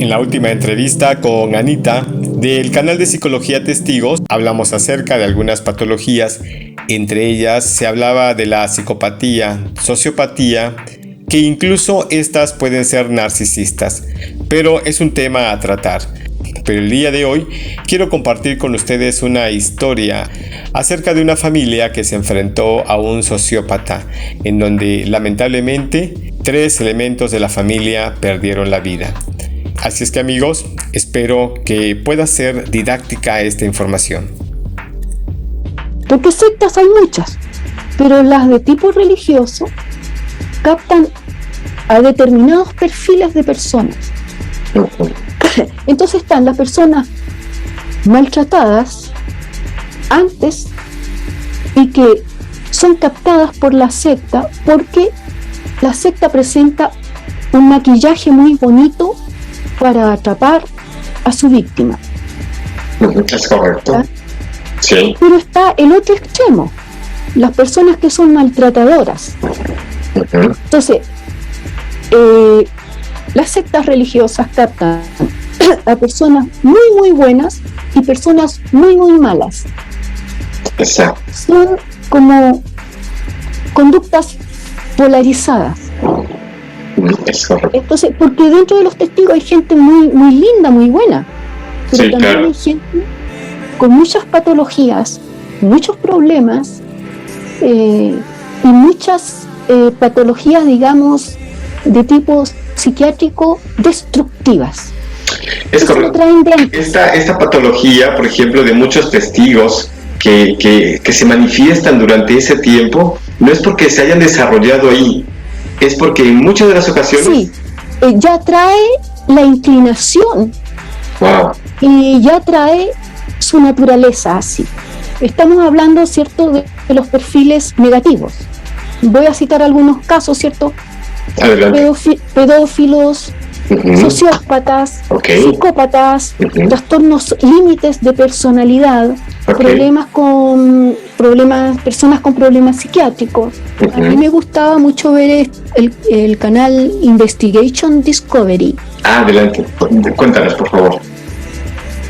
En la última entrevista con Anita del canal de Psicología Testigos hablamos acerca de algunas patologías. Entre ellas se hablaba de la psicopatía, sociopatía, que incluso estas pueden ser narcisistas, pero es un tema a tratar. Pero el día de hoy quiero compartir con ustedes una historia acerca de una familia que se enfrentó a un sociópata, en donde lamentablemente 3 elementos de la familia perdieron la vida. Así es que, amigos, espero que pueda ser didáctica esta información. Porque sectas hay muchas, pero las de tipo religioso captan a determinados perfiles de personas. Entonces están las personas maltratadas antes y que son captadas por la secta porque la secta presenta un maquillaje muy bonito para atrapar a su víctima. Es correcto. ¿Ah? Sí. Pero está el otro extremo, las personas que son maltratadoras. Entonces, las sectas religiosas captan a personas muy muy buenas y personas muy muy malas. Exacto. Son como conductas polarizadas. Es correcto. Entonces, porque dentro de los testigos hay gente muy muy linda, muy buena, pero Sí, también claro. hay gente con muchas patologías, muchos problemas y muchas patologías, digamos, de tipo psiquiátrico destructivas. Es Eso lo correcto. traen de antes. Esta patología, por ejemplo, de muchos testigos que se manifiestan durante ese tiempo, no es porque se hayan desarrollado ahí, es porque en muchas de las ocasiones... Sí, ya trae la inclinación Wow. y ya trae su naturaleza así. Estamos hablando, ¿cierto?, de los perfiles negativos. Voy a citar algunos casos, ¿cierto? Adelante. Pedófilos, Ujú. sociópatas, Ok. psicópatas, Ujú. trastornos límites de personalidad, Ok. personas con problemas psiquiátricos. A mí me gustaba mucho ver el canal Investigation Discovery. Adelante. Cuéntanos, por favor.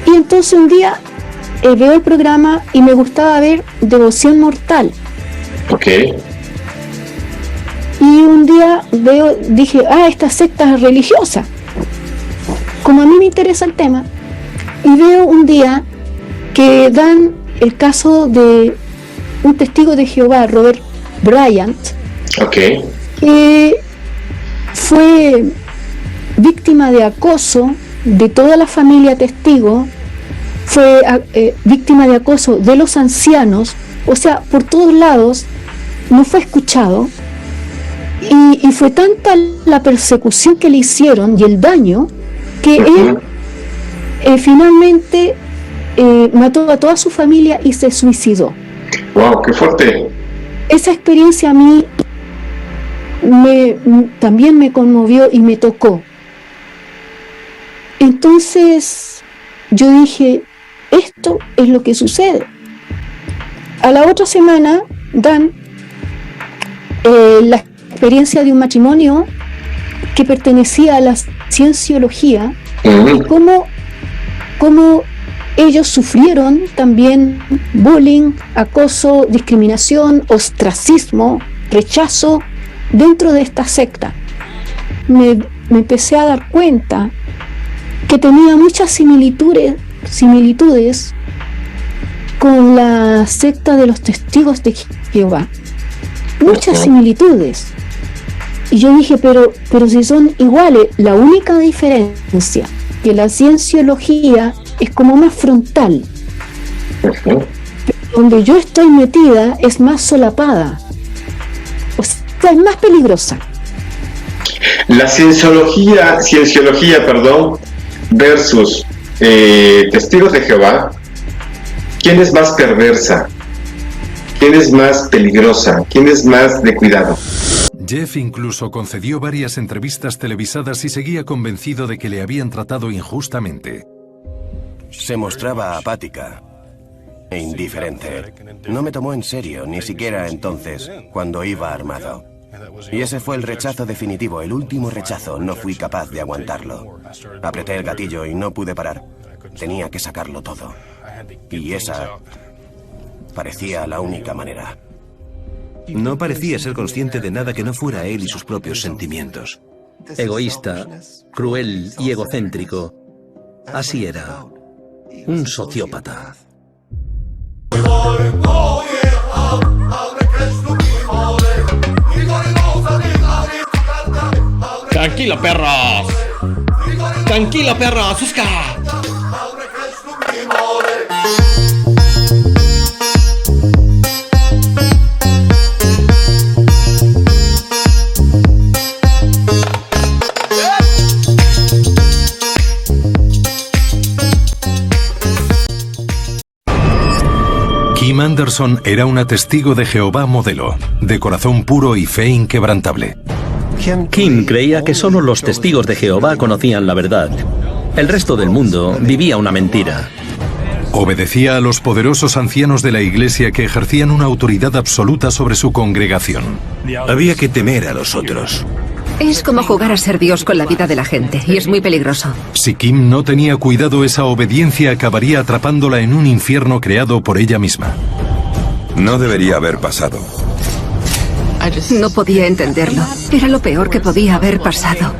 Y entonces un día veo el programa y me gustaba ver Devoción Mortal. Ok. Y un día dije, esta secta es religiosa. Como a mí me interesa el tema, y veo un día que dan el caso de un testigo de Jehová, Robert Bryant, Ok. que fue víctima de acoso de toda la familia testigo, fue víctima de acoso de los ancianos, o sea, por todos lados, no fue escuchado. Y fue tanta la persecución que le hicieron y el daño que él finalmente mató a toda su familia y se suicidó. Wow, qué fuerte. Esa experiencia a mí también me conmovió y me tocó. Entonces yo dije, esto es lo que sucede. A la otra semana dan la experiencia de un matrimonio que pertenecía a la cienciología y cómo ellos sufrieron también bullying, acoso, discriminación, ostracismo, rechazo dentro de esta secta. Me empecé a dar cuenta que tenía muchas similitudes con la secta de los testigos de Jehová. Muchas similitudes. Y yo dije, pero si son iguales, la única diferencia que la cienciología es como más frontal. Donde yo estoy metida es más solapada. O sea, es más peligrosa. La cienciología, versus testigos de Jehová, ¿quién es más perversa? ¿Quién es más peligrosa? ¿Quién es más de cuidado? Jeff incluso concedió varias entrevistas televisadas y seguía convencido de que le habían tratado injustamente. Se mostraba apática e indiferente. No me tomó en serio, ni siquiera entonces, cuando iba armado. Y ese fue el rechazo definitivo, el último rechazo. No fui capaz de aguantarlo. Apreté el gatillo y no pude parar. Tenía que sacarlo todo. Y esa parecía la única manera. No parecía ser consciente de nada que no fuera él y sus propios sentimientos. Egoísta, cruel y egocéntrico. Así era. Un sociópata. Tranquilo, perros. Tranquilo, perros. Susca. Kim Anderson era una testigo de Jehová modelo, de corazón puro y fe inquebrantable. Kim creía que solo los testigos de Jehová conocían la verdad. El resto del mundo vivía una mentira. Obedecía a los poderosos ancianos de la iglesia que ejercían una autoridad absoluta sobre su congregación. Había que temer a los otros. Es como jugar a ser Dios con la vida de la gente, y es muy peligroso. Si Kim no tenía cuidado, esa obediencia acabaría atrapándola en un infierno creado por ella misma. No debería haber pasado. No podía entenderlo. Era lo peor que podía haber pasado.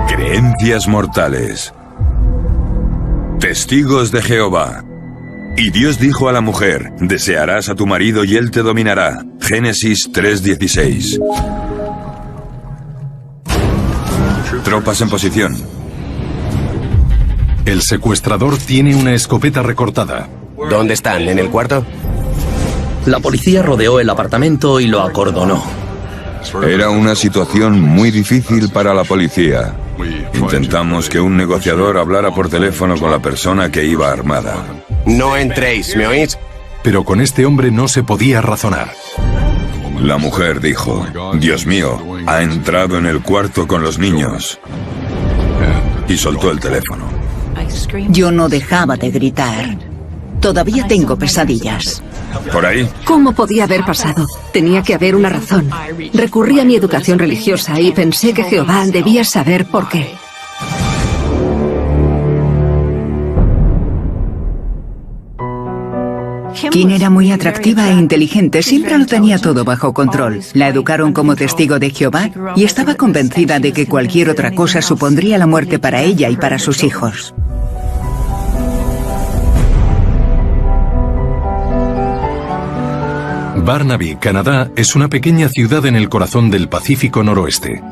Creencias mortales. Testigos de Jehová. Y Dios dijo a la mujer: desearás a tu marido y él te dominará. Génesis 3:16. Tropas en posición. El secuestrador tiene una escopeta recortada. ¿Dónde están? ¿En el cuarto? La policía rodeó el apartamento y lo acordonó. Era una situación muy difícil para la policía. Intentamos que un negociador hablara por teléfono con la persona que iba armada. No entréis, ¿me oís? Pero con este hombre no se podía razonar. La mujer dijo: Dios mío, ha entrado en el cuarto con los niños. Y soltó el teléfono. Yo no dejaba de gritar. Todavía tengo pesadillas. ¿Por ahí? ¿Cómo podía haber pasado? Tenía que haber una razón. Recurrí a mi educación religiosa y pensé que Jehová debía saber por qué. Kim era muy atractiva e inteligente, siempre lo tenía todo bajo control. La educaron como testigo de Jehová y estaba convencida de que cualquier otra cosa supondría la muerte para ella y para sus hijos. Burnaby, Canadá, es una pequeña ciudad en el corazón del Pacífico Noroeste.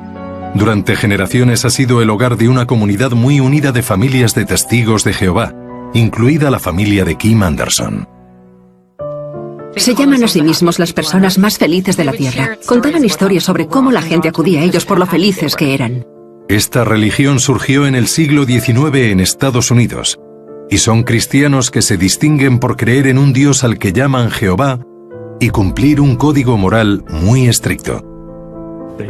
Durante generaciones ha sido el hogar de una comunidad muy unida de familias de testigos de Jehová, incluida la familia de Kim Anderson. Se llaman a sí mismos las personas más felices de la tierra. Contaban historias sobre cómo la gente acudía a ellos por lo felices que eran. Esta religión surgió en el siglo XIX en Estados Unidos, y son cristianos que se distinguen por creer en un Dios al que llaman Jehová y cumplir un código moral muy estricto.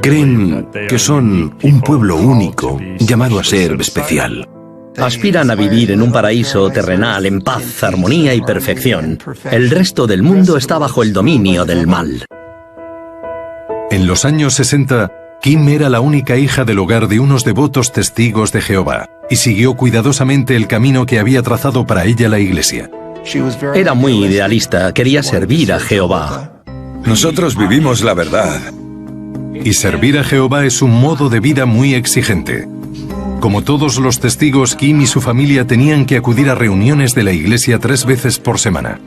Creen que son un pueblo único, llamado a ser especial. Aspiran a vivir en un paraíso terrenal en paz, armonía y perfección. El resto del mundo está bajo el dominio del mal. En los años 60, Kim era la única hija del hogar de unos devotos testigos de Jehová y siguió cuidadosamente el camino que había trazado para ella la iglesia. Era muy idealista, quería servir a Jehová. Nosotros vivimos la verdad. Y servir a Jehová es un modo de vida muy exigente. Como todos los testigos, Kim y su familia tenían que acudir a reuniones de la iglesia 3 veces por semana.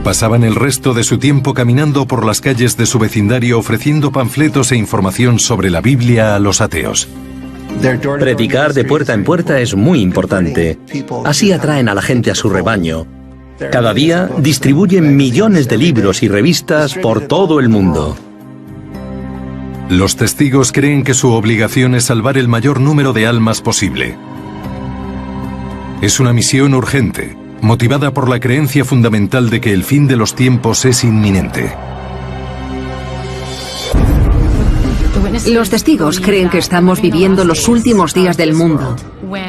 Pasaban el resto de su tiempo caminando por las calles de su vecindario ofreciendo panfletos e información sobre la Biblia a los ateos. Predicar de puerta en puerta es muy importante. Así atraen a la gente a su rebaño. Cada día distribuyen millones de libros y revistas por todo el mundo. Los testigos creen que su obligación es salvar el mayor número de almas posible. Es una misión urgente, motivada por la creencia fundamental de que el fin de los tiempos es inminente. Los testigos creen que estamos viviendo los últimos días del mundo.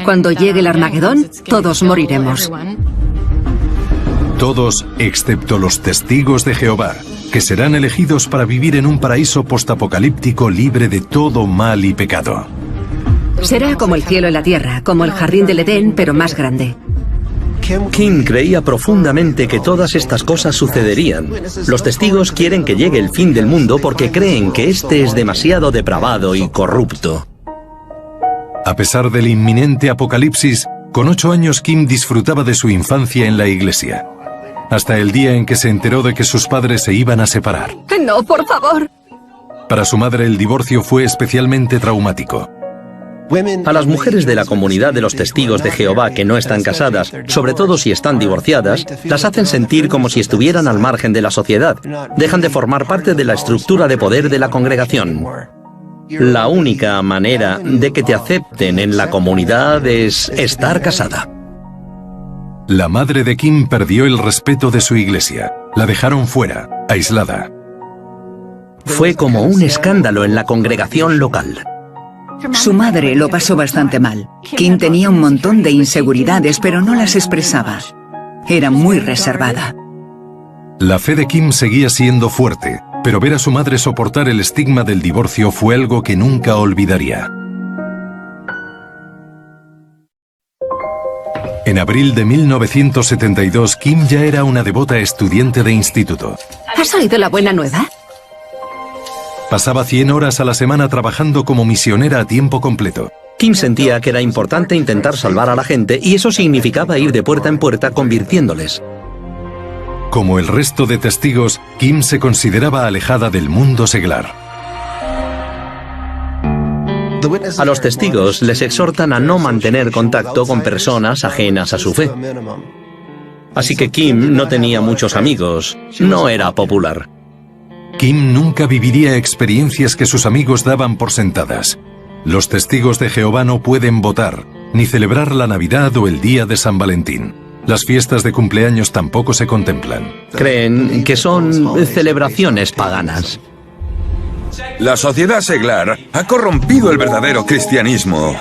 Cuando llegue el Armagedón, todos moriremos. Todos, excepto los testigos de Jehová, que serán elegidos para vivir en un paraíso postapocalíptico libre de todo mal y pecado. Será como el cielo y la tierra, como el jardín del Edén, pero más grande. Kim creía profundamente que todas estas cosas sucederían. Los testigos quieren que llegue el fin del mundo porque creen que este es demasiado depravado y corrupto. A pesar del inminente apocalipsis, con 8 años Kim disfrutaba de su infancia en la iglesia, hasta el día en que se enteró de que sus padres se iban a separar. No, por favor. Para su madre el divorcio fue especialmente traumático. A las mujeres de la comunidad de los testigos de Jehová que no están casadas, sobre todo si están divorciadas, las hacen sentir como si estuvieran al margen de la sociedad. Dejan de formar parte de la estructura de poder de la congregación. La única manera de que te acepten en la comunidad es estar casada. La madre de Kim perdió el respeto de su iglesia. La dejaron fuera, aislada. Fue como un escándalo en la congregación local. Su madre lo pasó bastante mal. Kim tenía un montón de inseguridades, pero no las expresaba. Era muy reservada. La fe de Kim seguía siendo fuerte, pero ver a su madre soportar el estigma del divorcio fue algo que nunca olvidaría. En abril de 1972, Kim ya era una devota estudiante de instituto. ¿Has oído la buena nueva? Pasaba 100 horas a la semana trabajando como misionera a tiempo completo. Kim sentía que era importante intentar salvar a la gente y eso significaba ir de puerta en puerta convirtiéndoles. Como el resto de testigos, Kim se consideraba alejada del mundo seglar. A los testigos les exhortan a no mantener contacto con personas ajenas a su fe. Así que Kim no tenía muchos amigos, no era popular. Kim nunca viviría experiencias que sus amigos daban por sentadas. Los testigos de Jehová no pueden votar, ni celebrar la Navidad o el día de San Valentín. Las fiestas de cumpleaños tampoco se contemplan. Creen que son celebraciones paganas. La sociedad seglar ha corrompido el verdadero cristianismo.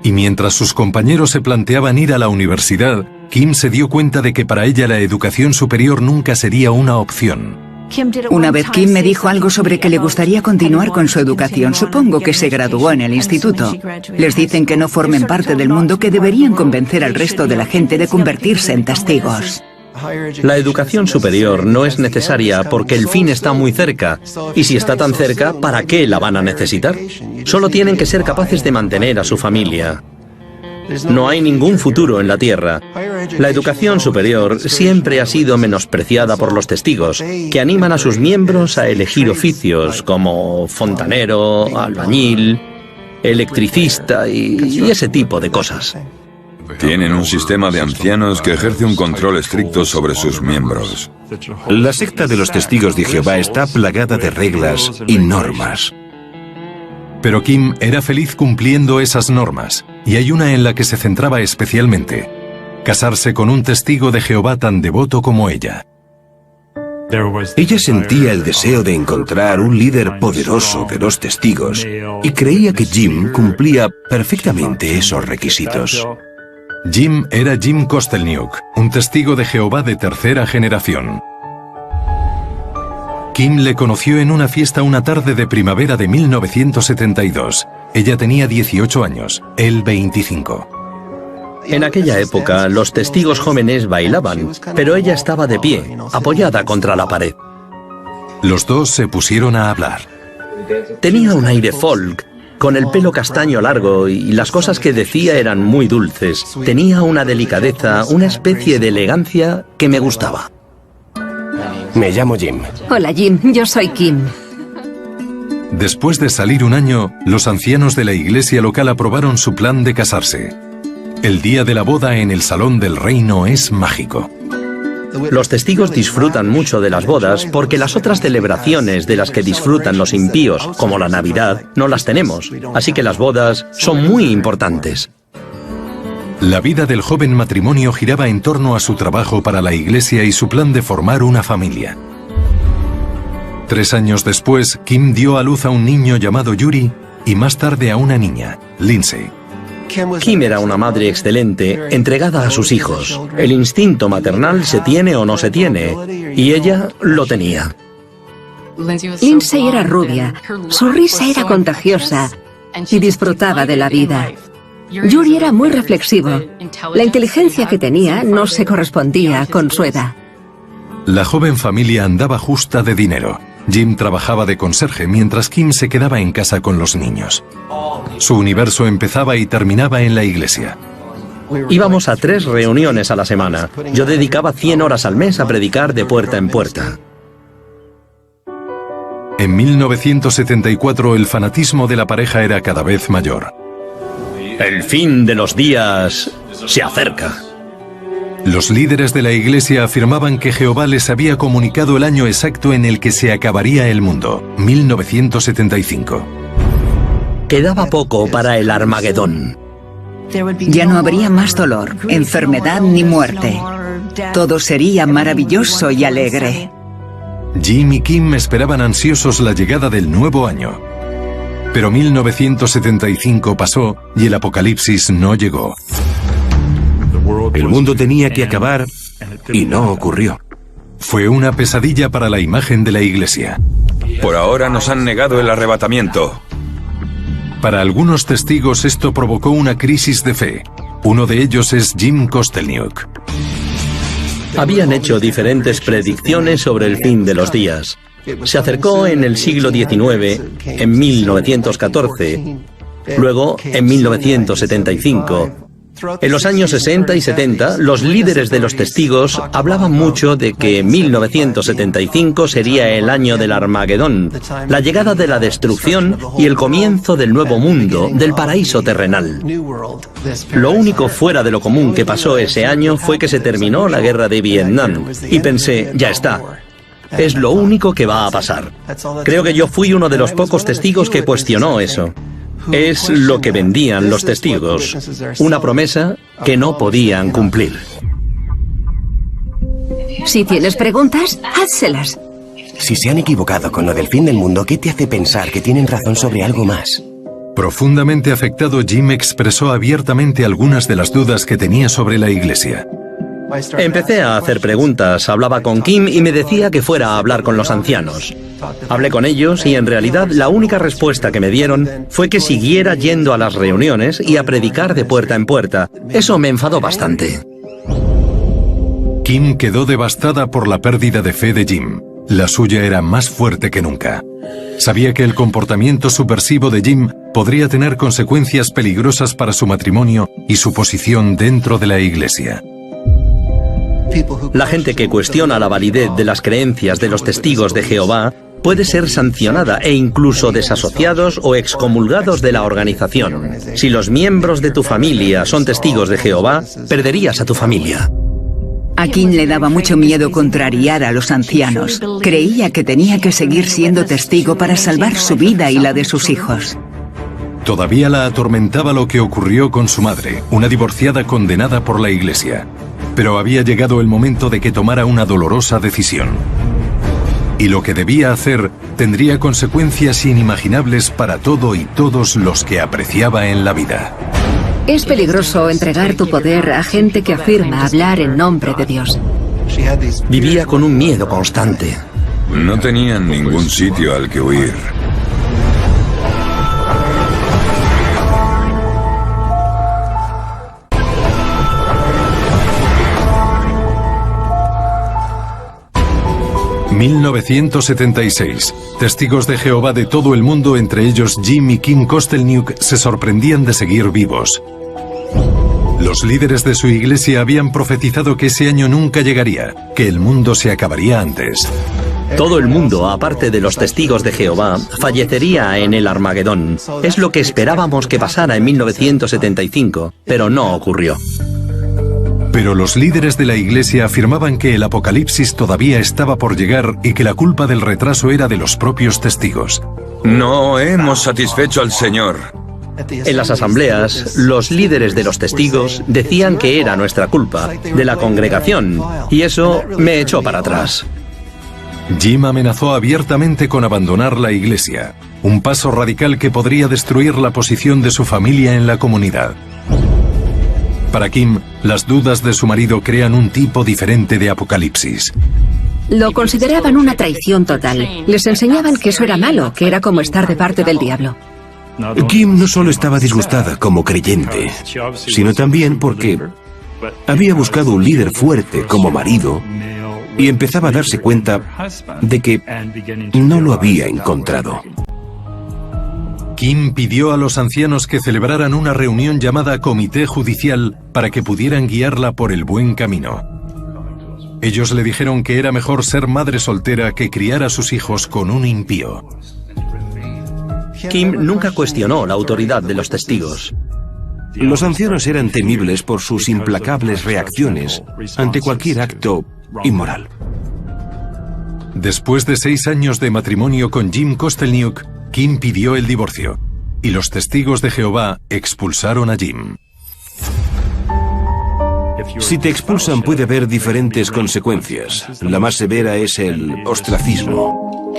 Y mientras sus compañeros se planteaban ir a la universidad, Kim se dio cuenta de que para ella la educación superior nunca sería una opción. Una vez Kim me dijo algo sobre que le gustaría continuar con su educación. Supongo que se graduó en el instituto. Les dicen que no formen parte del mundo, que deberían convencer al resto de la gente de convertirse en testigos. La educación superior no es necesaria porque el fin está muy cerca. Y si está tan cerca, ¿para qué la van a necesitar? Solo tienen que ser capaces de mantener a su familia. No hay ningún futuro en la tierra. La educación superior siempre ha sido menospreciada por los testigos, que animan a sus miembros a elegir oficios como fontanero, albañil, electricista y ese tipo de cosas. Tienen un sistema de ancianos que ejerce un control estricto sobre sus miembros. La secta de los testigos de Jehová está plagada de reglas y normas. Pero Kim era feliz cumpliendo esas normas, y hay una en la que se centraba especialmente: casarse con un testigo de Jehová tan devoto como ella. Ella sentía el deseo de encontrar un líder poderoso de los testigos y creía que Jim cumplía perfectamente esos requisitos. Jim era Jim Kostelniuk, un testigo de Jehová de tercera generación. Kim le conoció en una fiesta una tarde de primavera de 1972. Ella tenía 18 años, él 25. En aquella época, los testigos jóvenes bailaban, pero ella estaba de pie, apoyada contra la pared. Los dos se pusieron a hablar. Tenía un aire folk, con el pelo castaño largo y las cosas que decía eran muy dulces. Tenía una delicadeza, una especie de elegancia que me gustaba. Me llamo Jim. Hola, Jim. Yo soy Kim. Después de salir un año, los ancianos de la iglesia local aprobaron su plan de casarse. El día de la boda en el Salón del Reino es mágico. Los testigos disfrutan mucho de las bodas porque las otras celebraciones de las que disfrutan los impíos, como la Navidad, no las tenemos. Así que las bodas son muy importantes. La vida del joven matrimonio giraba en torno a su trabajo para la iglesia y su plan de formar una familia. 3 años después, Kim dio a luz a un niño llamado Yuri y más tarde a una niña, Lindsay. Kim era una madre excelente, entregada a sus hijos. El instinto maternal se tiene o no se tiene, y ella lo tenía. Lindsay era rubia, su risa era contagiosa y disfrutaba de la vida. Yuri era muy reflexivo. La inteligencia que tenía no se correspondía con su edad. La joven familia andaba justa de dinero. Jim trabajaba de conserje mientras Kim se quedaba en casa con los niños. Su universo empezaba y terminaba en la iglesia. Íbamos a 3 reuniones a la semana. Yo dedicaba 100 horas al mes a predicar de puerta en puerta. En 1974 el fanatismo de la pareja era cada vez mayor. El fin de los días se acerca. Los líderes de la iglesia afirmaban que Jehová les había comunicado el año exacto en el que se acabaría el mundo, 1975. Quedaba poco para el Armagedón. Ya no habría más dolor, enfermedad ni muerte. Todo sería maravilloso y alegre. Jim y Kim esperaban ansiosos la llegada del nuevo año. Pero 1975 pasó y el apocalipsis no llegó. El mundo tenía que acabar y no ocurrió. Fue una pesadilla para la imagen de la iglesia. Por ahora nos han negado el arrebatamiento. Para algunos testigos esto provocó una crisis de fe. Uno de ellos es Jim Kostelniuk. Habían hecho diferentes predicciones sobre el fin de los días. Se acercó en el siglo XIX, en 1914, luego en 1975. En los años 60 y 70, los líderes de los testigos hablaban mucho de que 1975 sería el año del Armagedón, la llegada de la destrucción y el comienzo del nuevo mundo, del paraíso terrenal. Lo único fuera de lo común que pasó ese año fue que se terminó la guerra de Vietnam, y pensé, ya está. Es lo único que va a pasar. Creo que yo fui uno de los pocos testigos que cuestionó eso. Es lo que vendían los testigos, una promesa que no podían cumplir. Si tienes preguntas, házselas. Si se han equivocado con lo del fin del mundo, ¿qué te hace pensar que tienen razón sobre algo más? Profundamente afectado, Jim expresó abiertamente algunas de las dudas que tenía sobre la iglesia. Empecé a hacer preguntas, hablaba con Kim y me decía que fuera a hablar con los ancianos. Hablé con ellos y en realidad la única respuesta que me dieron fue que siguiera yendo a las reuniones y a predicar de puerta en puerta. Eso me enfadó bastante. Kim quedó devastada por la pérdida de fe de Jim. La suya era más fuerte que nunca. Sabía que el comportamiento subversivo de Jim podría tener consecuencias peligrosas para su matrimonio y su posición dentro de la iglesia. La gente que cuestiona la validez de las creencias de los testigos de Jehová puede ser sancionada e incluso desasociados o excomulgados de la organización. Si los miembros de tu familia son testigos de Jehová, perderías a tu familia. A Kim le daba mucho miedo contrariar a los ancianos. Creía que tenía que seguir siendo testigo para salvar su vida y la de sus hijos. Todavía la atormentaba lo que ocurrió con su madre, una divorciada condenada por la iglesia. Pero había llegado el momento de que tomara una dolorosa decisión. Y lo que debía hacer tendría consecuencias inimaginables para todo y todos los que apreciaba en la vida. Es peligroso entregar tu poder a gente que afirma hablar en nombre de Dios. Vivía con un miedo constante. No tenían ningún sitio al que huir. ...1976... Testigos de Jehová de todo el mundo, entre ellos Jim y Kim Kostelniuk, se sorprendían de seguir vivos. Los líderes de su iglesia habían profetizado que ese año nunca llegaría, que el mundo se acabaría antes. Todo el mundo, aparte de los testigos de Jehová, fallecería en el Armagedón. Es lo que esperábamos que pasara en 1975, pero no ocurrió. Pero los líderes de la iglesia afirmaban que el apocalipsis todavía estaba por llegar y que la culpa del retraso era de los propios testigos. No hemos satisfecho al Señor. En las asambleas, los líderes de los testigos decían que era nuestra culpa, de la congregación, y eso me echó para atrás. Jim amenazó abiertamente con abandonar la iglesia, un paso radical que podría destruir la posición de su familia en la comunidad. Para Kim, las dudas de su marido crean un tipo diferente de apocalipsis. Lo consideraban una traición total. Les enseñaban que eso era malo, que era como estar de parte del diablo. Kim no solo estaba disgustada como creyente, sino también porque había buscado un líder fuerte como marido y empezaba a darse cuenta de que no lo había encontrado. Kim pidió a los ancianos que celebraran una reunión llamada Comité Judicial para que pudieran guiarla por el buen camino. Ellos le dijeron que era mejor ser madre soltera que criar a sus hijos con un impío. Kim nunca cuestionó la autoridad de los testigos. Los ancianos eran temibles por sus implacables reacciones ante cualquier acto inmoral. Después de 6 años de matrimonio con Jim Kostelniuk, Kim pidió el divorcio, y los testigos de Jehová expulsaron a Jim. Si te expulsan puede haber diferentes consecuencias. La más severa es el ostracismo.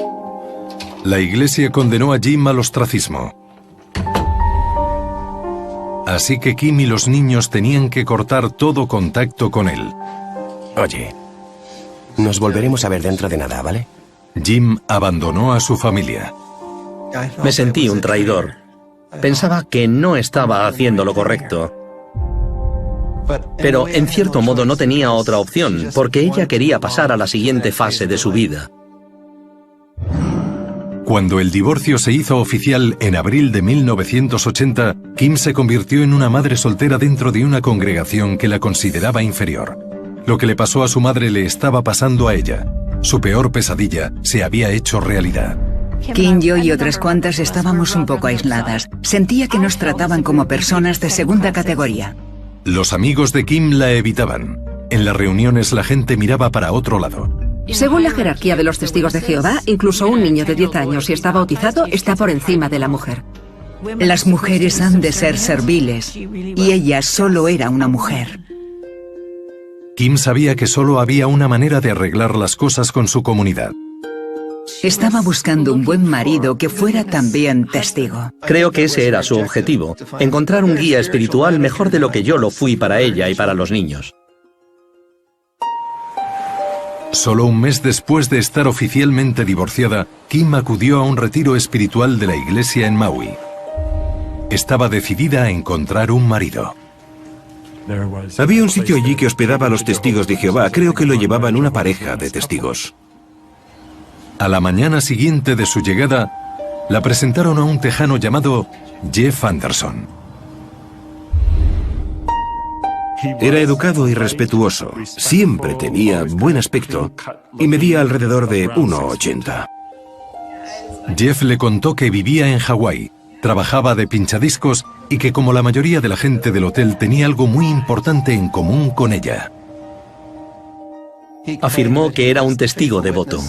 La iglesia condenó a Jim al ostracismo. Así que Kim y los niños tenían que cortar todo contacto con él. Oye, nos volveremos a ver dentro de nada, ¿vale? Jim abandonó a su familia. Me sentí un traidor. Pensaba que no estaba haciendo lo correcto. Pero en cierto modo no tenía otra opción, porque ella quería pasar a la siguiente fase de su vida. Cuando el divorcio se hizo oficial en abril de 1980, Kim se convirtió en una madre soltera dentro de una congregación que la consideraba inferior. Lo que le pasó a su madre le estaba pasando a ella. Su peor pesadilla se había hecho realidad. Kim, yo y otras cuantas estábamos un poco aisladas. Sentía que nos trataban como personas de segunda categoría. Los amigos de Kim la evitaban. En las reuniones la gente miraba para otro lado. Según la jerarquía de los testigos de Jehová, incluso un niño de 10 años, si está bautizado, está por encima de la mujer. Las mujeres han de ser serviles, y ella solo era una mujer. Kim sabía que solo había una manera de arreglar las cosas con su comunidad. Estaba buscando un buen marido que fuera también testigo. Creo que ese era su objetivo, encontrar un guía espiritual mejor de lo que yo lo fui para ella y para los niños. Solo un mes después de estar oficialmente divorciada, Kim acudió a un retiro espiritual de la iglesia en Maui. Estaba decidida a encontrar un marido. Había un sitio allí que hospedaba a los testigos de Jehová. Creo que lo llevaban una pareja de testigos. A la mañana siguiente de su llegada, la presentaron a un tejano llamado Jeff Anderson. Era educado y respetuoso. Siempre tenía buen aspecto y medía alrededor de 1,80. Jeff le contó que vivía en Hawái, trabajaba de pinchadiscos y que como la mayoría de la gente del hotel tenía algo muy importante en común con ella. Afirmó que era un testigo devoto.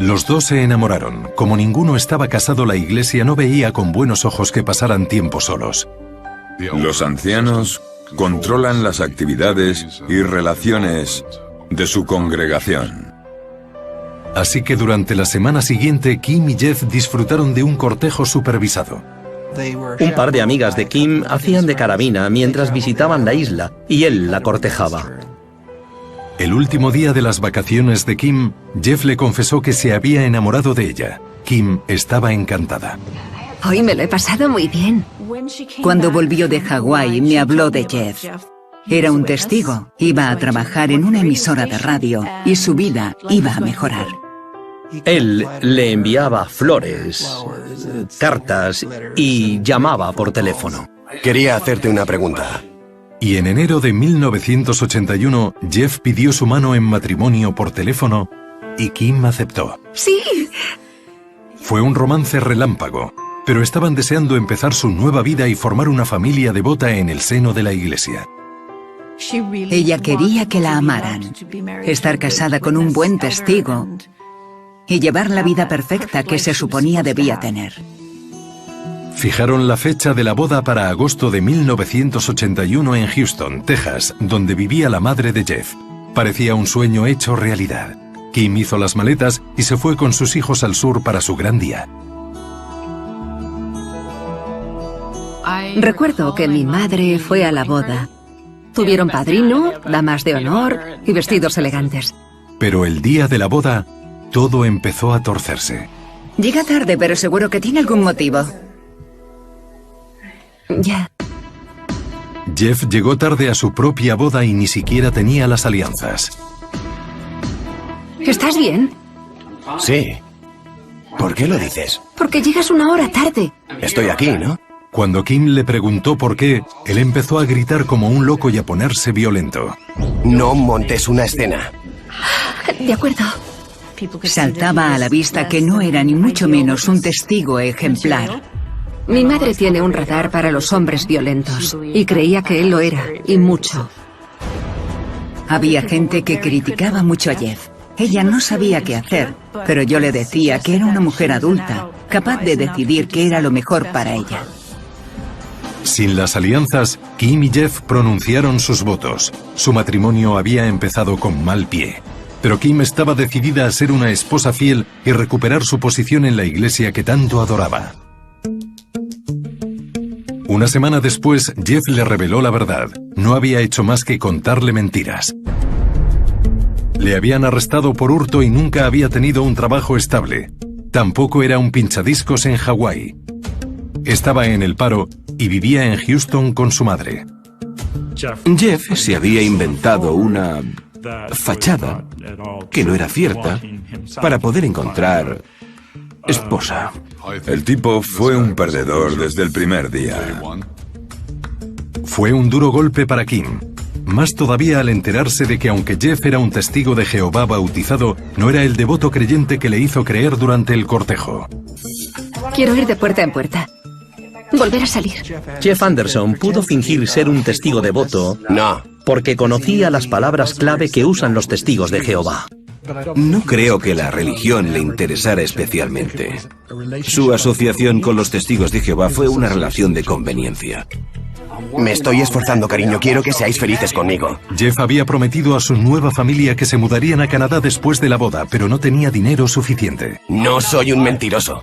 Los dos se enamoraron. Como ninguno estaba casado, la iglesia no veía con buenos ojos que pasaran tiempo solos. Los ancianos controlan las actividades y relaciones de su congregación. Así que durante la semana siguiente, Kim y Jeff disfrutaron de un cortejo supervisado. Un par de amigas de Kim hacían de carabina mientras visitaban la isla y él la cortejaba. El último día de las vacaciones de Kim, Jeff le confesó que se había enamorado de ella. Kim estaba encantada. Hoy me lo he pasado muy bien. Cuando volvió de Hawái, me habló de Jeff. Era un testigo, iba a trabajar en una emisora de radio y su vida iba a mejorar. Él le enviaba flores, cartas y llamaba por teléfono. Quería hacerte una pregunta. Y en enero de 1981, Jeff pidió su mano en matrimonio por teléfono y Kim aceptó. Sí. Fue un romance relámpago, pero estaban deseando empezar su nueva vida y formar una familia devota en el seno de la iglesia. Ella quería que la amaran, estar casada con un buen testigo y llevar la vida perfecta que se suponía debía tener. Fijaron la fecha de la boda para agosto de 1981 en Houston, Texas, donde vivía la madre de Jeff. Parecía un sueño hecho realidad. Kim hizo las maletas y se fue con sus hijos al sur para su gran día. Recuerdo que mi madre fue a la boda. Tuvieron padrino, damas de honor y vestidos elegantes. Pero el día de la boda, todo empezó a torcerse. Llega tarde, pero seguro que tiene algún motivo. Ya. Jeff llegó tarde a su propia boda y ni siquiera tenía las alianzas. ¿Estás bien? Sí. ¿Por qué lo dices? Porque llegas una hora tarde. Estoy aquí, ¿no? Cuando Kim le preguntó por qué, él empezó a gritar como un loco y a ponerse violento. No montes una escena. De acuerdo. Saltaba a la vista que no era ni mucho menos un testigo ejemplar. Mi madre tiene un radar para los hombres violentos y creía que él lo era, y mucho. Había gente que criticaba mucho a Jeff. Ella no sabía qué hacer, pero yo le decía que era una mujer adulta, capaz de decidir qué era lo mejor para ella. Sin las alianzas, Kim y Jeff pronunciaron sus votos. Su matrimonio había empezado con mal pie. Pero Kim estaba decidida a ser una esposa fiel y recuperar su posición en la iglesia que tanto adoraba. Una semana después, Jeff le reveló la verdad. No había hecho más que contarle mentiras. Le habían arrestado por hurto y nunca había tenido un trabajo estable. Tampoco era un pinchadiscos en Hawái. Estaba en el paro y vivía en Houston con su madre. Jeff se había inventado una fachada que no era cierta para poder encontrar esposa. El tipo fue un perdedor desde el primer día. Fue un duro golpe para Kim. Más todavía al enterarse de que aunque Jeff era un testigo de Jehová bautizado, no era el devoto creyente que le hizo creer durante el cortejo. Quiero ir de puerta en puerta. Volver a salir. Jeff Anderson pudo fingir ser un testigo devoto. No. Porque conocía las palabras clave que usan los testigos de Jehová. No creo que la religión le interesara especialmente. Su asociación con los testigos de Jehová fue una relación de conveniencia. Me estoy esforzando, cariño. Quiero que seáis felices conmigo. Jeff había prometido a su nueva familia que se mudarían a Canadá después de la boda, pero no tenía dinero suficiente. No soy un mentiroso.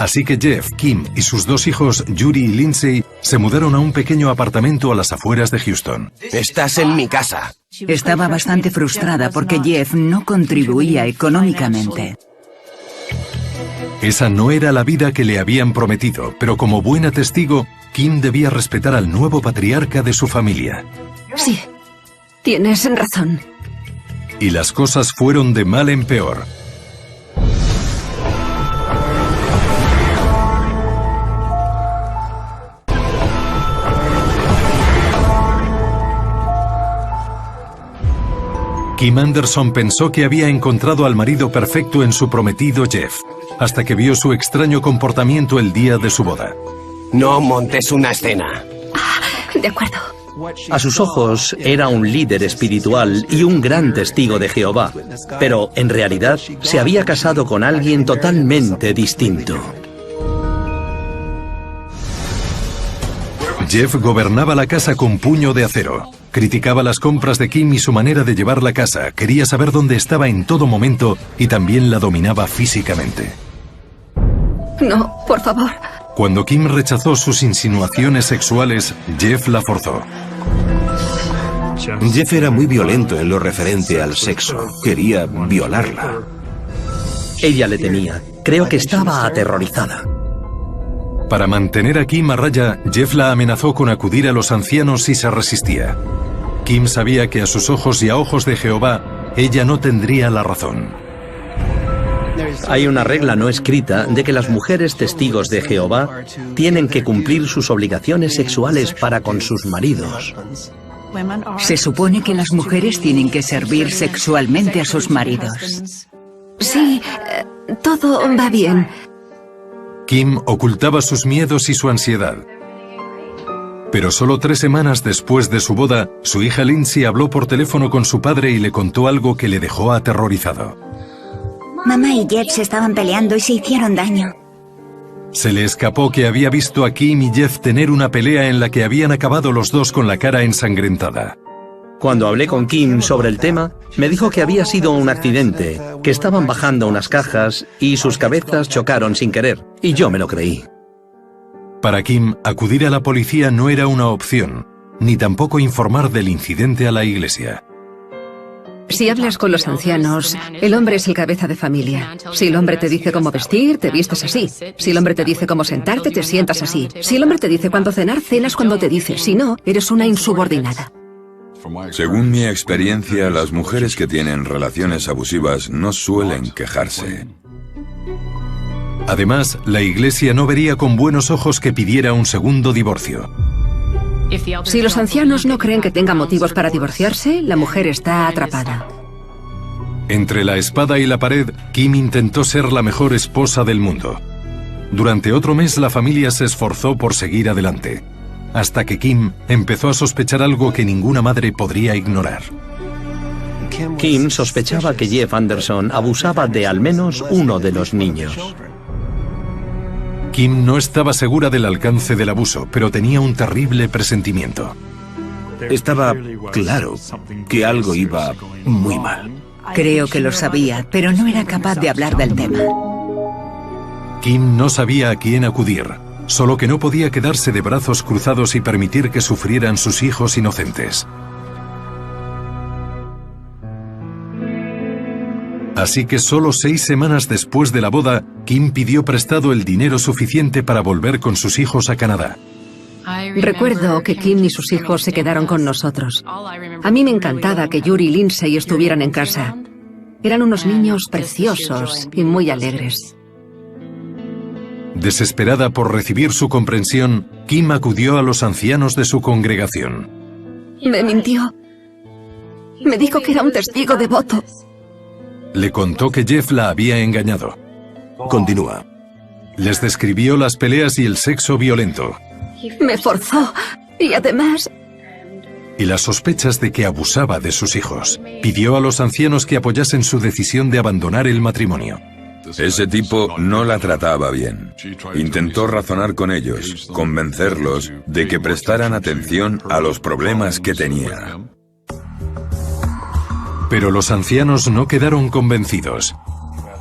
Así que Jeff, Kim y sus dos hijos, Yuri y Lindsay, se mudaron a un pequeño apartamento a las afueras de Houston. Estás en mi casa. Estaba bastante frustrada porque Jeff no contribuía económicamente. Esa no era la vida que le habían prometido, pero como buena testigo, Kim debía respetar al nuevo patriarca de su familia. Sí, tienes razón. Y las cosas fueron de mal en peor. Kim Anderson pensó que había encontrado al marido perfecto en su prometido Jeff, hasta que vio su extraño comportamiento el día de su boda. No montes una escena. De acuerdo. A sus ojos era un líder espiritual y un gran testigo de Jehová, pero en realidad se había casado con alguien totalmente distinto. Jeff gobernaba la casa con puño de acero. Criticaba las compras de Kim y su manera de llevar la casa. Quería saber dónde estaba en todo momento y también la dominaba físicamente. No, por favor. Cuando Kim rechazó sus insinuaciones sexuales, Jeff la forzó. Jeff era muy violento en lo referente al sexo. Quería violarla. Ella le temía. Creo que estaba aterrorizada. Para mantener a Kim a raya, Jeff la amenazó con acudir a los ancianos si se resistía. Kim sabía que a sus ojos y a ojos de Jehová, ella no tendría la razón. Hay una regla no escrita de que las mujeres testigos de Jehová tienen que cumplir sus obligaciones sexuales para con sus maridos. Se supone que las mujeres tienen que servir sexualmente a sus maridos. Sí, todo va bien. Kim ocultaba sus miedos y su ansiedad. Pero solo 3 semanas después de su boda, su hija Lindsay habló por teléfono con su padre y le contó algo que le dejó aterrorizado. Mamá y Jeff se estaban peleando y se hicieron daño. Se le escapó que había visto a Kim y Jeff tener una pelea en la que habían acabado los dos con la cara ensangrentada. Cuando hablé con Kim sobre el tema, me dijo que había sido un accidente, que estaban bajando unas cajas y sus cabezas chocaron sin querer, y yo me lo creí. Para Kim, acudir a la policía no era una opción, ni tampoco informar del incidente a la iglesia. Si hablas con los ancianos, el hombre es el cabeza de familia. Si el hombre te dice cómo vestir, te vistes así. Si el hombre te dice cómo sentarte, te sientas así. Si el hombre te dice cuándo cenar, cenas cuando te dice. Si no, eres una insubordinada. Según mi experiencia, las mujeres que tienen relaciones abusivas no suelen quejarse. Además, la iglesia no vería con buenos ojos que pidiera un segundo divorcio. Si los ancianos no creen que tenga motivos para divorciarse, la mujer está atrapada. Entre la espada y la pared, Kim intentó ser la mejor esposa del mundo. Durante otro mes la familia se esforzó por seguir adelante, hasta que Kim empezó a sospechar algo que ninguna madre podría ignorar. Kim sospechaba que Jeff Anderson abusaba de al menos uno de los niños. Kim no estaba segura del alcance del abuso, pero tenía un terrible presentimiento. Estaba claro que algo iba muy mal. Creo que lo sabía, pero no era capaz de hablar del tema. Kim no sabía a quién acudir, solo que no podía quedarse de brazos cruzados y permitir que sufrieran sus hijos inocentes. Así que solo 6 semanas después de la boda, Kim pidió prestado el dinero suficiente para volver con sus hijos a Canadá. Recuerdo que Kim y sus hijos se quedaron con nosotros. A mí me encantaba que Yuri y Lindsay estuvieran en casa. Eran unos niños preciosos y muy alegres. Desesperada por recibir su comprensión, Kim acudió a los ancianos de su congregación. Me mintió. Me dijo que era un testigo devoto. Le contó que Jeff la había engañado. Continúa. Les describió las peleas y el sexo violento. Me forzó y además... Y las sospechas de que abusaba de sus hijos. Pidió a los ancianos que apoyasen su decisión de abandonar el matrimonio. Ese tipo no la trataba bien. Intentó razonar con ellos, convencerlos de que prestaran atención a los problemas que tenía. Pero los ancianos no quedaron convencidos.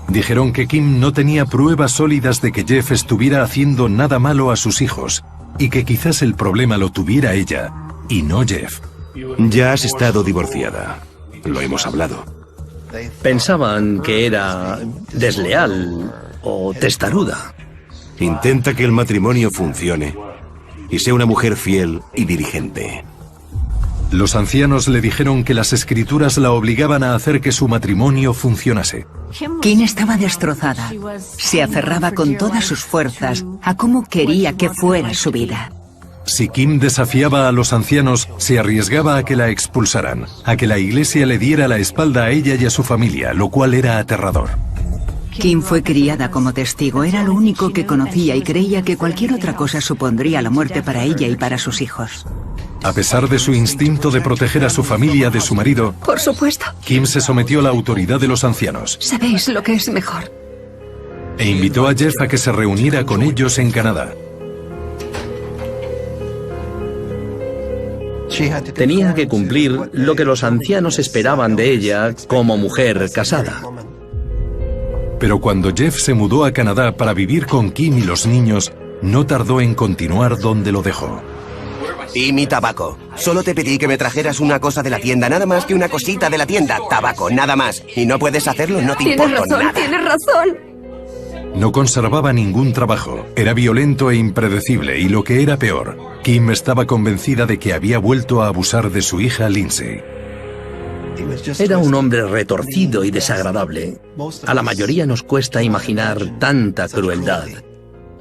Dijeron que Kim no tenía pruebas sólidas de que Jeff estuviera haciendo nada malo a sus hijos y que quizás el problema lo tuviera ella y no Jeff. Ya has estado divorciada. Lo hemos hablado. Pensaban que era desleal o testaruda. Intenta que el matrimonio funcione y sea una mujer fiel y diligente. Los ancianos le dijeron que las escrituras la obligaban a hacer que su matrimonio funcionase. Kim estaba destrozada. Se aferraba con todas sus fuerzas a cómo quería que fuera su vida. Si Kim desafiaba a los ancianos, se arriesgaba a que la expulsaran, a que la iglesia le diera la espalda a ella y a su familia, lo cual era aterrador. Kim fue criada como testigo, era lo único que conocía y creía que cualquier otra cosa supondría la muerte para ella y para sus hijos. A pesar de su instinto de proteger a su familia de su marido, por supuesto, Kim se sometió a la autoridad de los ancianos. Sabéis lo que es mejor. E invitó a Jeff a que se reuniera con ellos en Canadá. Tenía que cumplir lo que los ancianos esperaban de ella como mujer casada. Pero cuando Jeff se mudó a Canadá para vivir con Kim y los niños, no tardó en continuar donde lo dejó. Y mi tabaco. Solo te pedí que me trajeras una cosa de la tienda, nada más que una cosita de la tienda. Tabaco, nada más. Y no puedes hacerlo, no te importa nada. Tienes razón. No conservaba ningún trabajo, era violento e impredecible y lo que era peor, Kim estaba convencida de que había vuelto a abusar de su hija Lindsay. Era un hombre retorcido y desagradable. A la mayoría nos cuesta imaginar tanta crueldad.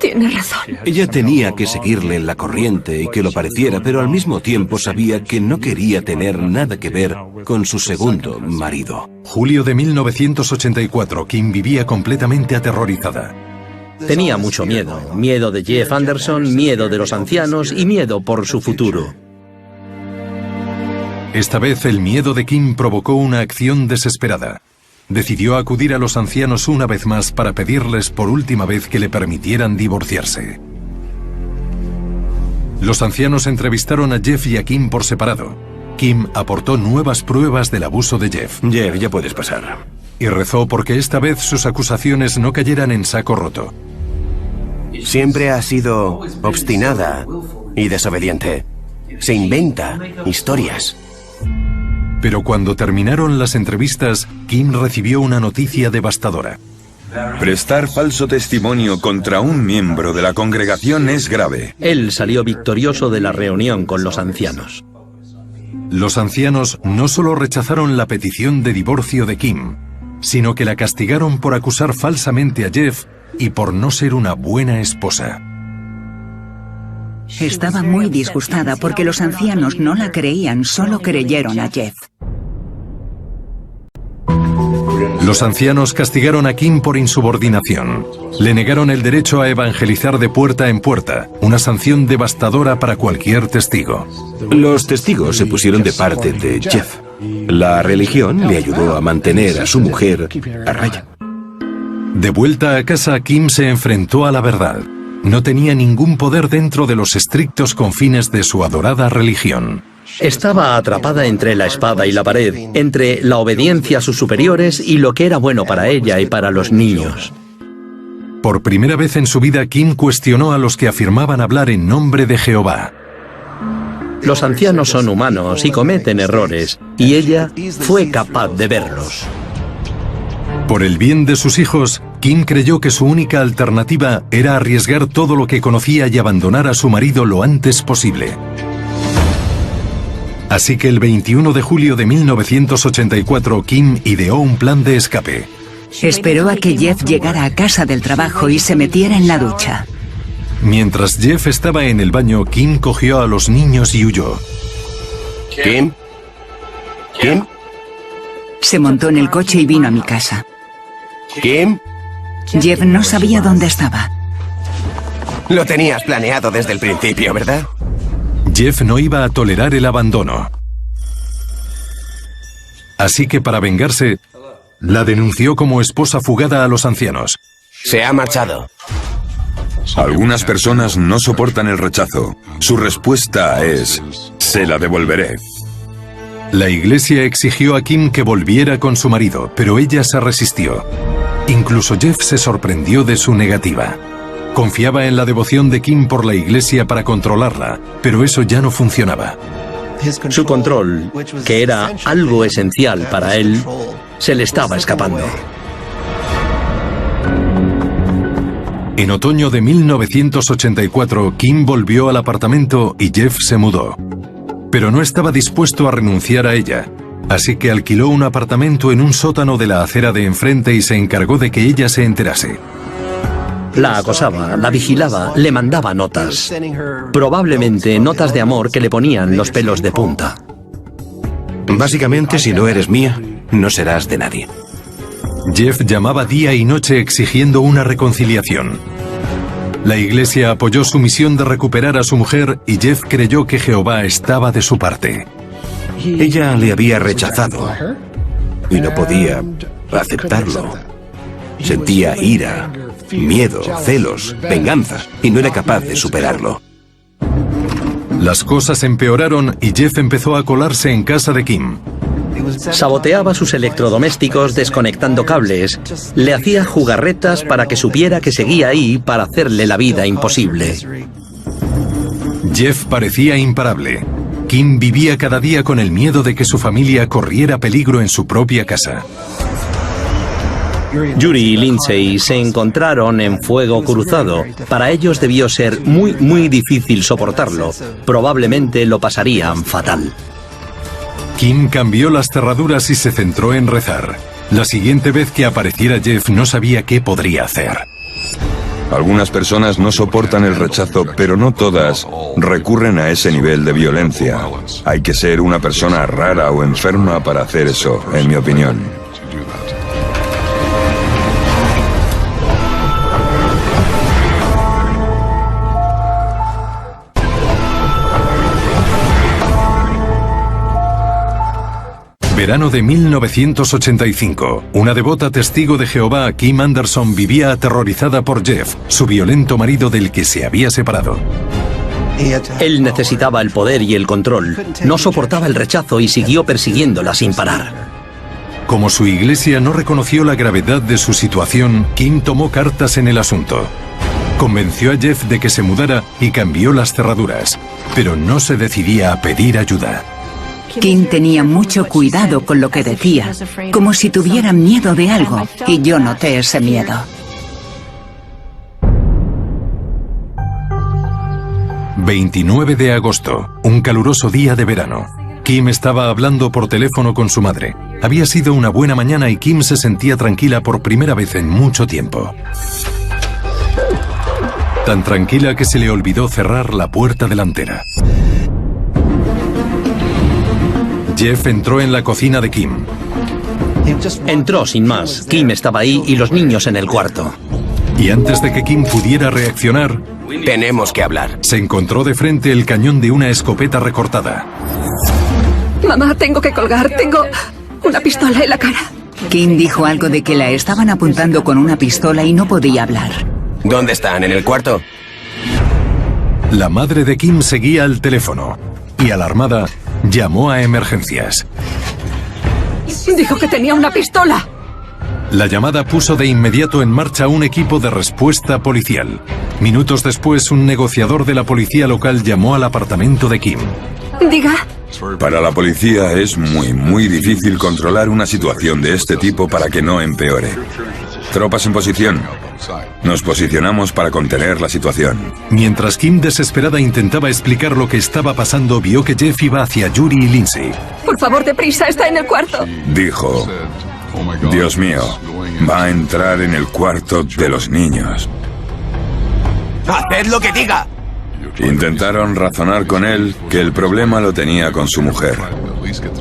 Tienes razón. Ella tenía que seguirle en la corriente y que lo pareciera, pero al mismo tiempo sabía que no quería tener nada que ver con su segundo marido. Julio de 1984, Kim vivía completamente aterrorizada. Tenía mucho miedo. Miedo de Jeff Anderson, miedo de los ancianos y miedo por su futuro. Esta vez el miedo de Kim provocó una acción desesperada. Decidió acudir a los ancianos una vez más para pedirles por última vez que le permitieran divorciarse. Los ancianos entrevistaron a Jeff y a Kim por separado. Kim aportó nuevas pruebas del abuso de Jeff. Jeff, ya puedes pasar. Y rezó porque esta vez sus acusaciones no cayeran en saco roto. Siempre ha sido obstinada y desobediente. Se inventa historias. Pero cuando terminaron las entrevistas, Kim recibió una noticia devastadora. Prestar falso testimonio contra un miembro de la congregación es grave. Él salió victorioso de la reunión con los ancianos. Los ancianos no solo rechazaron la petición de divorcio de Kim, sino que la castigaron por acusar falsamente a Jeff y por no ser una buena esposa. Estaba muy disgustada porque los ancianos no la creían, solo creyeron a Jeff. Los ancianos castigaron a Kim por insubordinación. Le negaron el derecho a evangelizar de puerta en puerta, una sanción devastadora para cualquier testigo. Los testigos se pusieron de parte de Jeff. La religión le ayudó a mantener a su mujer a raya. De vuelta a casa, Kim se enfrentó a la verdad. No tenía ningún poder dentro de los estrictos confines de su adorada religión. Estaba atrapada entre la espada y la pared, entre la obediencia a sus superiores y lo que era bueno para ella y para los niños. Por primera vez en su vida, Kim cuestionó a los que afirmaban hablar en nombre de Jehová. Los ancianos son humanos y cometen errores, y ella fue capaz de verlos. Por el bien de sus hijos, Kim creyó que su única alternativa era arriesgar todo lo que conocía y abandonar a su marido lo antes posible. Así que el 21 de julio de 1984, Kim ideó un plan de escape. Esperó a que Jeff llegara a casa del trabajo y se metiera en la ducha. Mientras Jeff estaba en el baño, Kim cogió a los niños y huyó. ¿Kim? ¿Kim? Se montó en el coche y vino a mi casa. ¿Kim? Jeff no sabía dónde estaba. Lo tenías planeado desde el principio, ¿verdad? Jeff no iba a tolerar el abandono. Así que para vengarse, la denunció como esposa fugada a los ancianos. Se ha marchado. Algunas personas no soportan el rechazo. Su respuesta es: se la devolveré. La iglesia exigió a Kim que volviera con su marido, pero ella se resistió. Incluso Jeff se sorprendió de su negativa. Confiaba en la devoción de Kim por la iglesia para controlarla, pero eso ya no funcionaba. Su control, que era algo esencial para él, se le estaba escapando. En otoño de 1984, Kim volvió al apartamento y Jeff se mudó. Pero no estaba dispuesto a renunciar a ella, así que alquiló un apartamento en un sótano de la acera de enfrente y se encargó de que ella se enterase. La acosaba, la vigilaba, le mandaba notas. Probablemente notas de amor que le ponían los pelos de punta. Básicamente, si no eres mía, no serás de nadie. Jeff llamaba día y noche exigiendo una reconciliación. La iglesia apoyó su misión de recuperar a su mujer y Jeff creyó que Jehová estaba de su parte. Ella le había rechazado y no podía aceptarlo. Sentía ira, miedo, celos, venganza y no era capaz de superarlo. Las cosas empeoraron y Jeff empezó a colarse en casa de Kim. Saboteaba sus electrodomésticos desconectando cables. Le hacía jugarretas para que supiera que seguía ahí para hacerle la vida imposible. Jeff parecía imparable. Kim vivía cada día con el miedo de que su familia corriera peligro en su propia casa. Yuri y Lindsay se encontraron en fuego cruzado. Para ellos debió ser muy difícil soportarlo. Probablemente lo pasarían fatal. Kim cambió las cerraduras y se centró en rezar. La siguiente vez que apareciera Jeff no sabía qué podría hacer. Algunas personas no soportan el rechazo, pero no todas recurren a ese nivel de violencia. Hay que ser una persona rara o enferma para hacer eso, en mi opinión. Verano de 1985. Una devota testigo de Jehová, Kim Anderson, vivía aterrorizada por Jeff, su violento marido del que se había separado. Él necesitaba el poder y el control. No soportaba el rechazo y siguió persiguiéndola sin parar. Como su iglesia no reconoció la gravedad de su situación, Kim tomó cartas en el asunto. Convenció a Jeff de que se mudara y cambió las cerraduras, pero no se decidía a pedir ayuda. Kim tenía mucho cuidado con lo que decía, como si tuviera miedo de algo, y yo noté ese miedo. ...29 de agosto, un caluroso día de verano. Kim estaba hablando por teléfono con su madre. Había sido una buena mañana y Kim se sentía tranquila por primera vez en mucho tiempo. Tan tranquila que se le olvidó cerrar la puerta delantera. Jeff entró en la cocina de Kim. Entró sin más. Kim estaba ahí y los niños en el cuarto. Y antes de que Kim pudiera reaccionar... Tenemos que hablar. Se encontró de frente el cañón de una escopeta recortada. Mamá, tengo que colgar. Tengo una pistola en la cara. Kim dijo algo de que la estaban apuntando con una pistola y no podía hablar. ¿Dónde están? ¿En el cuarto? La madre de Kim seguía al teléfono y, alarmada, llamó a emergencias. Dijo que tenía una pistola. La llamada puso de inmediato en marcha un equipo de respuesta policial. Minutos después, un negociador de la policía local llamó al apartamento de Kim. Diga. Para la policía es muy difícil controlar una situación de este tipo para que no empeore. Tropas en posición. Nos posicionamos para contener la situación. Mientras Kim, desesperada, intentaba explicar lo que estaba pasando, vio que Jeff iba hacia Yuri y Lindsay. Por favor, deprisa, está en el cuarto. Dijo: Dios mío, va a entrar en el cuarto de los niños. ¡Haced lo que diga! Intentaron razonar con él que el problema lo tenía con su mujer.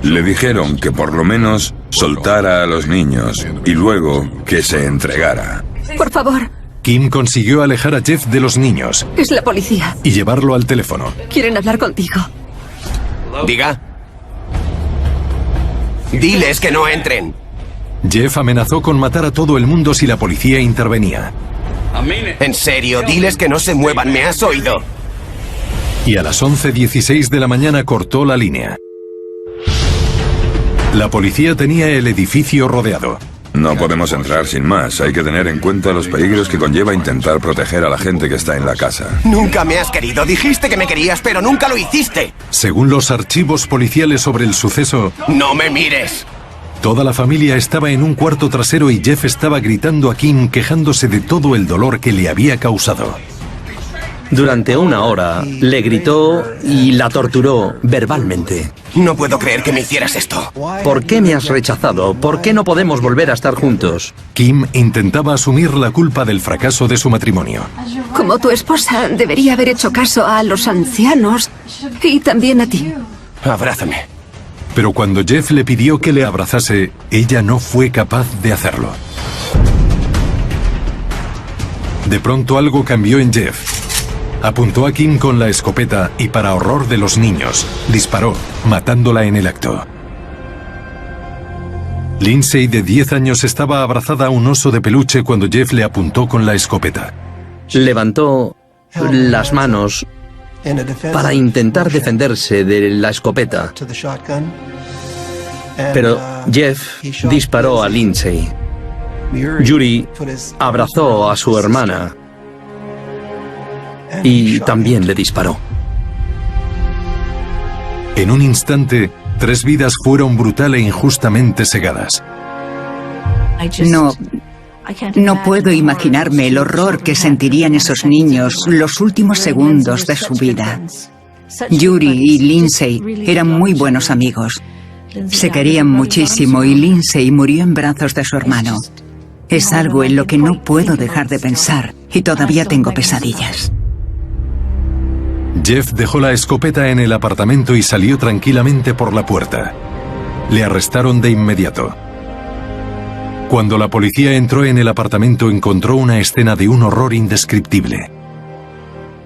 Le dijeron que por lo menos soltara a los niños y luego que se entregara. Por favor. Kim consiguió alejar a Jeff de los niños. Es la policía. Y llevarlo al teléfono. Quieren hablar contigo. Diga. Diles que no entren. Jeff amenazó con matar a todo el mundo si la policía intervenía. En serio, diles que no se muevan, ¿me has oído? Y a las 11:16 de la mañana cortó la línea. La policía tenía el edificio rodeado. No podemos entrar sin más. Hay que tener en cuenta los peligros que conlleva intentar proteger a la gente que está en la casa. Nunca me has querido. Dijiste que me querías, pero nunca lo hiciste. Según los archivos policiales sobre el suceso... ¡No me mires! Toda la familia estaba en un cuarto trasero y Jeff estaba gritando a Kim, quejándose de todo el dolor que le había causado. Durante una hora le gritó y la torturó verbalmente. No puedo creer que me hicieras esto. ¿Por qué me has rechazado? ¿Por qué no podemos volver a estar juntos? Kim intentaba asumir la culpa del fracaso de su matrimonio. Como tu esposa, debería haber hecho caso a los ancianos y también a ti. Abrázame. Pero cuando Jeff le pidió que le abrazase, ella no fue capaz de hacerlo. De pronto algo cambió en Jeff. Apuntó a Kim con la escopeta y, para horror de los niños, disparó, matándola en el acto. Lindsay, de 10 años, estaba abrazada a un oso de peluche cuando Jeff le apuntó con la escopeta. Levantó las manos para intentar defenderse de la escopeta. Pero Jeff disparó a Lindsay. Yuri abrazó a su hermana y también le disparó. En un instante, 3 vidas fueron brutal e injustamente cegadas. No puedo imaginarme el horror que sentirían esos niños los últimos segundos de su vida. Yuri y Lindsay eran muy buenos amigos. Se querían muchísimo y Lindsay murió en brazos de su hermano. Es algo en lo que no puedo dejar de pensar y todavía tengo pesadillas. Jeff dejó la escopeta en el apartamento y salió tranquilamente por la puerta. Le arrestaron de inmediato. Cuando la policía entró en el apartamento, encontró una escena de un horror indescriptible.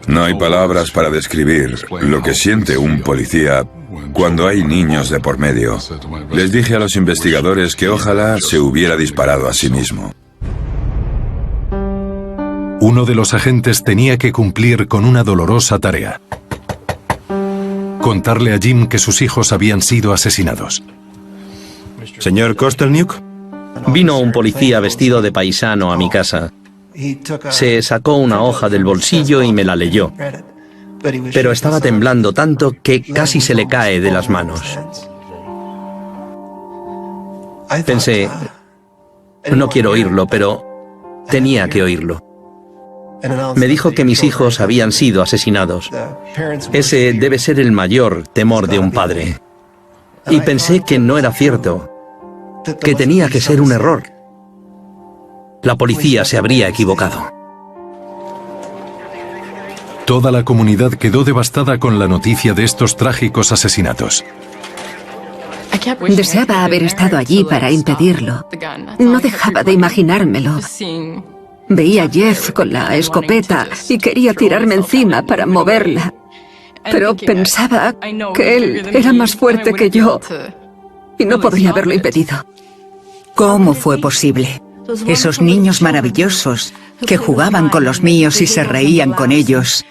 No hay palabras para describir lo que siente un policía cuando hay niños de por medio. Les dije a los investigadores que ojalá se hubiera disparado a sí mismo. Uno de los agentes tenía que cumplir con una dolorosa tarea: contarle a Jim que sus hijos habían sido asesinados. Señor Kostelniuk. Vino un policía vestido de paisano a mi casa. Se sacó una hoja del bolsillo y me la leyó. Pero estaba temblando tanto que casi se le cae de las manos. Pensé, no quiero oírlo, pero tenía que oírlo. Me dijo que mis hijos habían sido asesinados. Ese debe ser el mayor temor de un padre. Y pensé que no era cierto, que tenía que ser un error. La policía se habría equivocado. Toda la comunidad quedó devastada con la noticia de estos trágicos asesinatos. Deseaba haber estado allí para impedirlo. No dejaba de imaginármelo. Veía a Jeff con la escopeta y quería tirarme encima para moverla. Pero pensaba que él era más fuerte que yo y no podría haberlo impedido. ¿Cómo fue posible? Esos niños maravillosos que jugaban con los míos y se reían con ellos.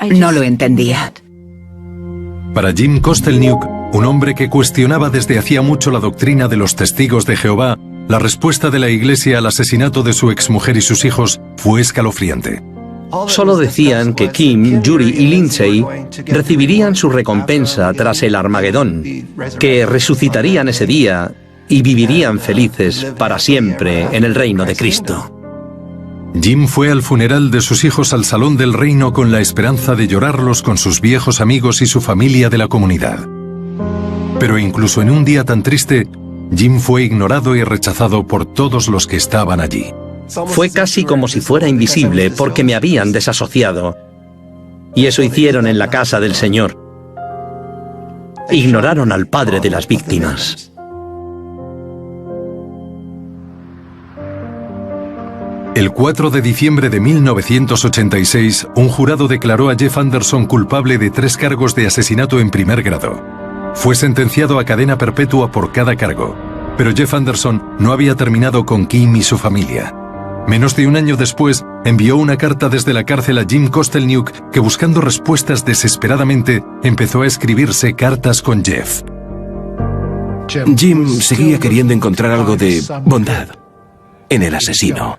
No lo entendía. Para Jim Kostelniuk, un hombre que cuestionaba desde hacía mucho la doctrina de los testigos de Jehová, la respuesta de la Iglesia al asesinato de su exmujer y sus hijos fue escalofriante. Solo decían que Kim, Yuri y Lindsay recibirían su recompensa tras el Armagedón, que resucitarían ese día y vivirían felices para siempre en el reino de Cristo. Jim fue al funeral de sus hijos al Salón del Reino con la esperanza de llorarlos con sus viejos amigos y su familia de la comunidad. Pero incluso en un día tan triste, Jim fue ignorado y rechazado por todos los que estaban allí. Fue casi como si fuera invisible porque me habían desasociado. Y eso hicieron en la casa del Señor. Ignoraron al padre de las víctimas. El 4 de diciembre de 1986, un jurado declaró a Jeff Anderson culpable de 3 cargos de asesinato en primer grado. Fue sentenciado a cadena perpetua por cada cargo, pero Jeff Anderson no había terminado con Kim y su familia. Menos de un año después, envió una carta desde la cárcel a Jim Kostelniuk, que buscando respuestas desesperadamente, empezó a escribirse cartas con Jeff. Jim seguía queriendo encontrar algo de bondad en el asesino.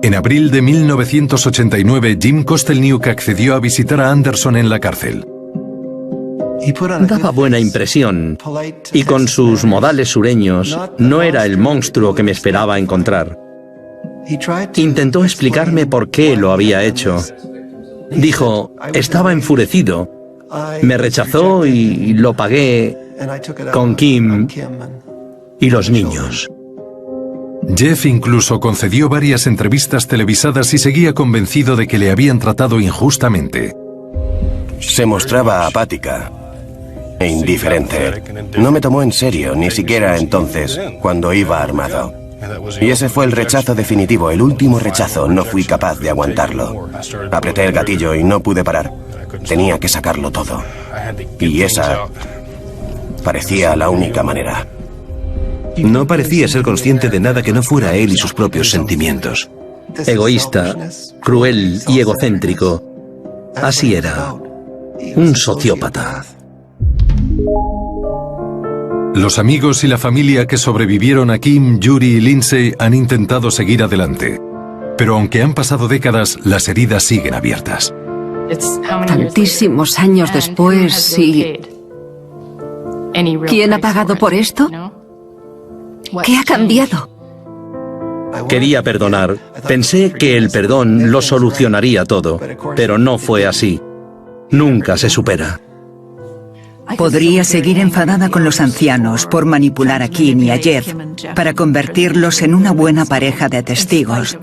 En abril de 1989, Jim Kostelniuk accedió a visitar a Anderson en la cárcel. Daba buena impresión, y con sus modales sureños no era el monstruo que me esperaba encontrar. Intentó explicarme por qué lo había hecho. Dijo, estaba enfurecido. Me rechazó y lo pagué con Kim y los niños. Jeff incluso concedió varias entrevistas televisadas y seguía convencido de que le habían tratado injustamente. Se mostraba apática e indiferente. No me tomó en serio, ni siquiera entonces, cuando iba armado. Y ese fue el rechazo definitivo, el último rechazo. No fui capaz de aguantarlo. Apreté el gatillo y no pude parar. Tenía que sacarlo todo. Y esa parecía la única manera. No parecía ser consciente de nada que no fuera él y sus propios sentimientos. Egoísta, cruel y egocéntrico. Así era. Un sociópata. Los amigos y la familia que sobrevivieron a Kim, Yuri y Lindsay han intentado seguir adelante. Pero aunque han pasado décadas, las heridas siguen abiertas. Tantísimos años después y... ¿Quién ha pagado por esto? ¿Qué ha cambiado? Quería perdonar. Pensé que el perdón lo solucionaría todo, pero no fue así. Nunca se supera. Podría seguir enfadada con los ancianos por manipular a Kim y a Jeff para convertirlos en una buena pareja de testigos.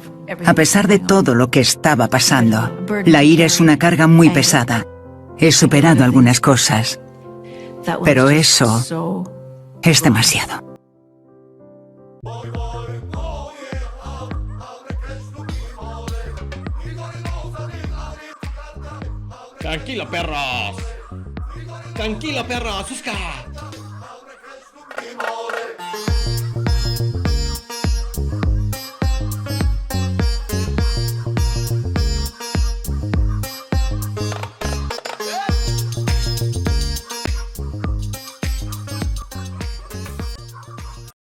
A pesar de todo lo que estaba pasando, la ira es una carga muy pesada. He superado algunas cosas, pero eso es demasiado. Tranquilo, perros. Tranquilo, perros. Susca.